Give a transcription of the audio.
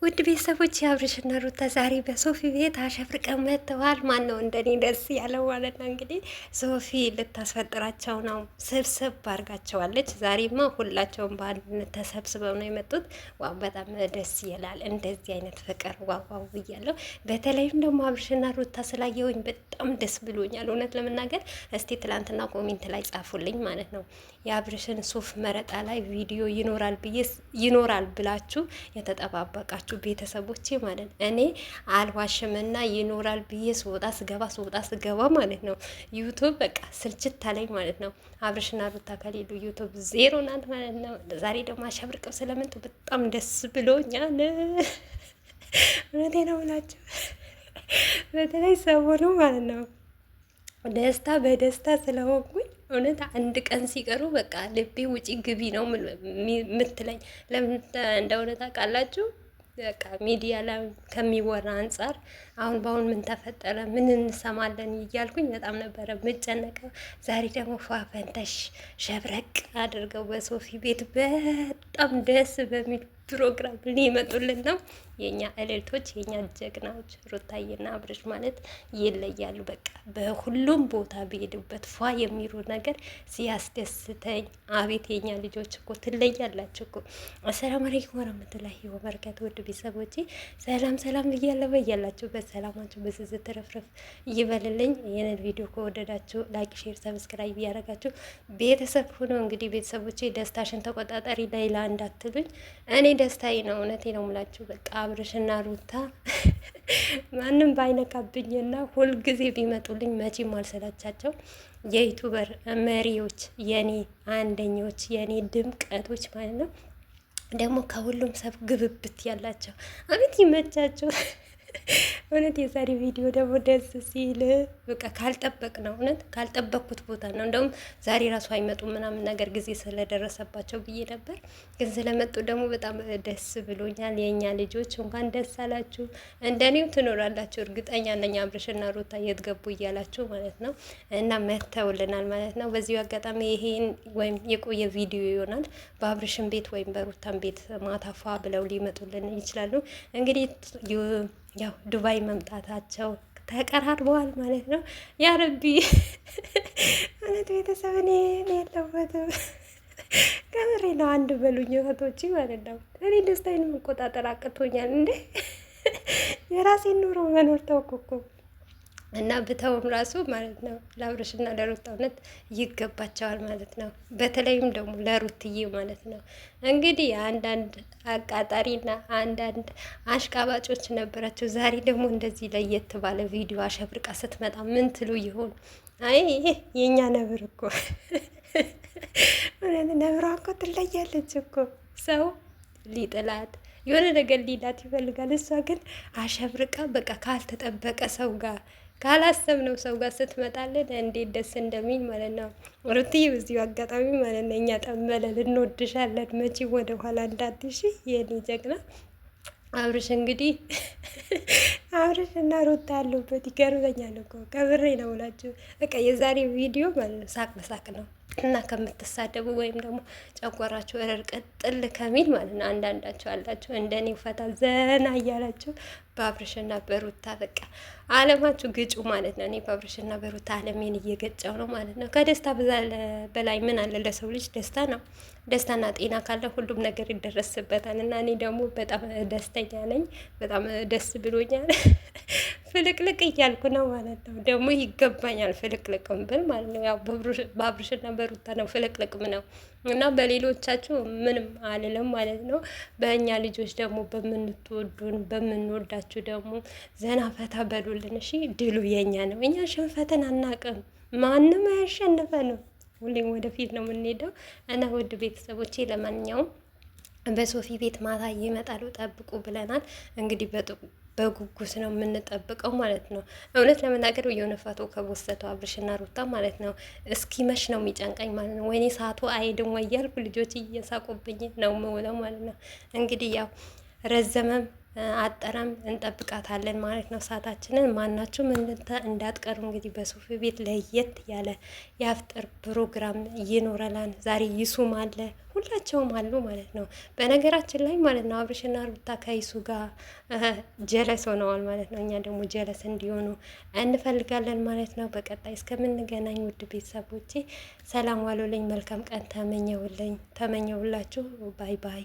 ውድ ቤተሰቦች የአብርሽና ሩታ ዛሬ በሶፊ ቤት አሸብርቀው መጥተዋል። ማን ነው እንደኔ ደስ ያለው ማለት ነው። እንግዲህ ሶፊ ልታስፈጥራቸው ነው፣ ስብስብ አድርጋቸዋለች። ዛሬማ ሁላቸውም በአንድነት ተሰብስበው ነው የመጡት። ዋው በጣም ደስ ይላል። እንደዚህ አይነት ፍቅር ዋው ዋው ብያለሁ። በተለይም ደግሞ አብርሽና ሩታ ስላየሁኝ በጣም ደስ ብሎኛል። እውነት ለመናገር እስቲ ትላንትና ኮሜንት ላይ ጻፉልኝ ማለት ነው የአብርሽን ሱፍ መረጣ ላይ ቪዲዮ ይኖራል ብላችሁ የተጠባበቃችሁ ቤተሰቦቼ ማለት ነው። እኔ አልዋሽምና ይኖራል ብዬ ስወጣ ስገባ ማለት ነው ዩቱብ በቃ ስልችት አለኝ ማለት ነው። አብርሽና ሩታ ከሌሉ ዩቱብ ዜሮ ናት ማለት ነው። ዛሬ ደግሞ አሸብርቀው ስለመጡ በጣም ደስ ብሎኛል። እውነቴ ነው ብላችሁ በተለይ ሰሞኑ ማለት ነው ደስታ በደስታ ስለሆንኩኝ እውነት አንድ ቀን ሲቀሩ በቃ ልቤ ውጪ ግቢ ነው የምትለኝ። ለምን እንደሆነ ታውቃላችሁ? በቃ ሚዲያ ላይ ከሚወራ አንጻር አሁን በአሁን ምን ተፈጠረ ምን እንሰማለን እያልኩኝ በጣም ነበረ የምጨነቀው። ዛሬ ደግሞ ፏፈንተሽ ሸብረቅ አድርገው በሶፊ ቤት በጣም ደስ በሚል ፕሮግራም ሊመጡልን ነው። የኛ እልልቶች የኛ ጀግናዎች ሩታዬና አብርሽ ማለት ይለያሉ። በቃ በሁሉም ቦታ ቢሄዱበት ፏ የሚሉ ነገር ሲያስደስተኝ፣ አቤት የኛ ልጆች እኮ ትለያላችሁ እኮ። አሰላሙ አለይኩም ወራህመቱላሂ ወበረካቱ። ውድ ቤተሰቦቼ ሰላም ሰላም ብያለሁ። በያላችሁበት ሰላማችሁ በዝዝ ትረፍረፍ ይበልልኝ። ይህንን ቪዲዮ ከወደዳችሁ ላይክ፣ ሼር፣ ሰብስክራይብ እያደረጋችሁ ቤተሰብ ሆኖ እንግዲህ ቤተሰቦቼ ደስታሽን ተቆጣጠሪ ሌላ እንዳትሉኝ። እኔ ደስታዬ ነው፣ እውነቴ ነው የምላችሁ። በቃ አብርሽና ሩታ ማንም ባይነካብኝና ሁልጊዜ ቢመጡልኝ መቼም አልሰላቻቸው። የዩቱበር መሪዎች የኔ አንደኞች የኔ ድምቀቶች ማለት ነው። ደግሞ ከሁሉም ሰብ ግብብት ያላቸው አቤት ይመቻቸው። እውነት የዛሬ ቪዲዮ ደግሞ ደስ ሲል በቃ ካልጠበቅ ነው እውነት ካልጠበቅኩት ቦታ ነው። እንደውም ዛሬ ራሱ አይመጡም ምናምን ነገር ጊዜ ስለደረሰባቸው ብዬ ነበር፣ ግን ስለመጡ ደግሞ በጣም ደስ ብሎኛል። የእኛ ልጆች እንኳን ደስ አላችሁ። እንደኔው ትኖራላችሁ እርግጠኛ ነኝ። አብርሽና ሩታ የት ገቡ እያላችሁ ማለት ነው። እና መተውልናል ማለት ነው። በዚሁ አጋጣሚ ይሄን ወይም የቆየ ቪዲዮ ይሆናል በአብርሽን ቤት ወይም በሩታን ቤት ማታፋ ብለው ሊመጡልን ይችላሉ እንግዲህ ያው ዱባይ መምጣታቸው ተቀራርበዋል ማለት ነው። ያ ረቢ ማለት ቤተሰብ እኔ የለበትም ከምሬ ነው። አንድ በሉኝ እህቶች ማለት ነው። እኔ ደስታዬን መቆጣጠር አቅቶኛል እንዴ! የራሴን ኑሮ መኖር ተውኩ እኮ እና ብተውም ራሱ ማለት ነው ለአብርሽና ለሩታ እውነት ይገባቸዋል ማለት ነው። በተለይም ደግሞ ለሩትዬ ማለት ነው። እንግዲህ አንዳንድ አቃጣሪና አንዳንድ አሽቃባጮች ነበራቸው። ዛሬ ደግሞ እንደዚህ ለየት ባለ ቪዲዮ አሸብርቃ ስትመጣ ምን ትሉ ይሆን? አይ የእኛ ነብር እኮ ነብሯ እኮ ትለያለች እኮ። ሰው ሊጥላት የሆነ ነገር ሊላት ይፈልጋል። እሷ ግን አሸብርቃ በቃ ካልተጠበቀ ሰው ጋር ካላሰብነው ሰው ጋር ስትመጣለን እንዴት ደስ እንደሚል ማለት ነው። ሩትዬ በዚሁ አጋጣሚ ማለት ነው እኛ ጠመለን እንወድሻለን። መቼ ወደ ኋላ እንዳትሽ የኔ ጀግና። አብርሽ እንግዲህ አብርሽ እና ሩታ ያሉበት ይገርመኛል እኮ ከምሬ ነው ብላችሁ በቃ የዛሬ ቪዲዮ ማለት ነው ሳቅ በሳቅ ነው። እና ከምትሳደቡ ወይም ደግሞ ጨጓራችሁ እረር ቅጥል ከሚል ማለት ነው አንዳንዳቸው አላቸው እንደኔ ፈታ ዘና እያላቸው በአብርሽና በሩታ በቃ አለማችሁ ግጩ ማለት ነው። እኔ በአብርሽና በሩታ አለሜን እየገጫው ነው ማለት ነው። ከደስታ በላይ ምን አለ? ለሰው ልጅ ደስታ ነው። ደስታና ጤና ካለ ሁሉም ነገር ይደረስበታል። እና እኔ ደግሞ በጣም ደስተኛ ነኝ። በጣም ደስ ብሎኛል። ፍልቅልቅ እያልኩ ነው ማለት ነው። ደግሞ ይገባኛል ፍልቅልቅም ብል ማለት ነው። ያው በአብርሽና በሩታ ነው ፍልቅልቅም ነው እና በሌሎቻችሁ ምንም አልልም ማለት ነው። በእኛ ልጆች ደግሞ በምንትወዱን በምንወዳችሁ ደግሞ ዘና ፈታ በሉልን እሺ። ድሉ የኛ ነው። እኛ ሽንፈትን አናቅም። ማንም አያሸንፈንም። ሁሌም ወደፊት ነው የምንሄደው እና ውድ ቤተሰቦቼ ለማንኛውም በሶፊ ቤት ማታ ይመጣሉ ጠብቁ ብለናል። እንግዲህ በጉጉት ነው የምንጠብቀው ማለት ነው። እውነት ለመናገር የሆነ ፎቶ ከቦሰተው አብርሽና ሩታ ማለት ነው እስኪመሽ ነው የሚጨንቀኝ ማለት ነው። ወይኔ ሰዓቱ አይሄድም ወይ እያልኩ ልጆች እየሳቁብኝ ነው የምውለው ማለት ነው። እንግዲህ ያው ረዘመም አጠራም እንጠብቃታለን ማለት ነው። ሰዓታችንን ማናችሁም እንዳትቀሩ። እንግዲህ በሶፊ ቤት ለየት ያለ የአፍጥር ፕሮግራም ይኖረናል ዛሬ። ይሱም አለ፣ ሁላቸውም አሉ ማለት ነው። በነገራችን ላይ ማለት ነው አብርሽና ሩታ ከይሱ ጋር ጀለስ ሆነዋል ማለት ነው። እኛ ደግሞ ጀለስ እንዲሆኑ እንፈልጋለን ማለት ነው። በቀጣይ እስከምንገናኝ ውድ ቤተሰቦቼ ሰላም ዋሉልኝ። መልካም ቀን ተመኘውላችሁ። ባይ ባይ።